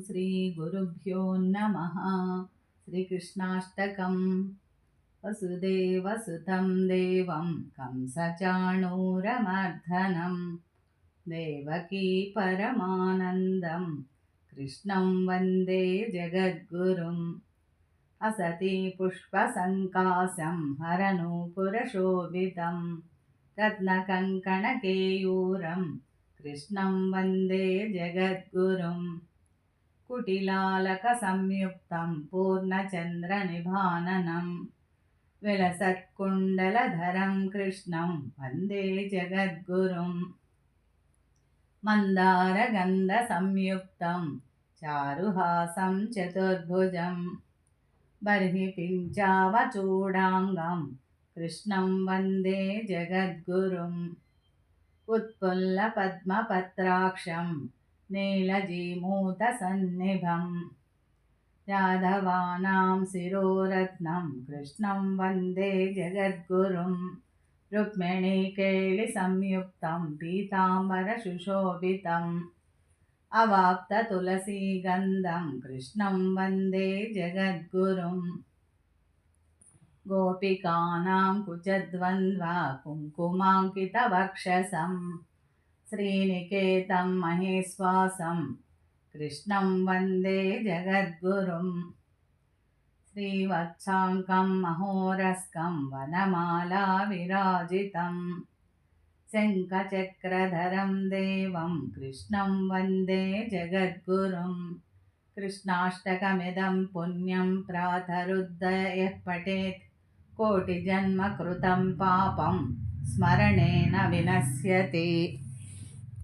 श्रीगुरुभ्यो नमः। श्रीकृष्णाष्टकम्। वसुदेवसुतं देवं कंसचाणूरमर्दनं देवकी परमानन्दं कृष्णं वन्दे जगद्गुरुम्। असति पुष्पसङ्काशं हरनूपुरशोभितं रत्नकङ्कणकेयूरं कृष्णं वन्दे जगद्गुरुम्। कुटिलालकसंयुक्तं पूर्णचन्द्रनिभाननं विलसत्कुण्डलधरं कृष्णं वन्दे जगद्गुरुम्। मन्दारगन्धसंयुक्तं चारुहासं चतुर्भुजं बर्हिपिञ्चावचूडाङ्गं कृष्णं वन्दे जगद्गुरुम्। उत्पुल्लपद्मपत्राक्षं नीलजीमूतसन्निभं यादवानां शिरोरत्नं कृष्णं वन्दे जगद्गुरुम्। रुक्मिणीकेलिसंयुक्तं पीताम्बरसुशोभितम् अवाप्ततुलसीगन्धं कृष्णं वन्दे जगद्गुरुम्। गोपिकानां कुचद्वन्द्वा कुङ्कुमाङ्कितवक्षसं श्रीनिकेतं महेश्वासं कृष्णं वन्दे जगद्गुरुम्। श्रीवत्साङ्कं महोरस्कं वनमाला विराजितं शङ्खचक्रधरं देवं कृष्णं वन्दे जगद्गुरुम्। कृष्णाष्टकमिदं पुण्यं प्रातरुद्धयः पठेत् कोटिजन्मकृतं पापं स्मरणेन विनश्यति।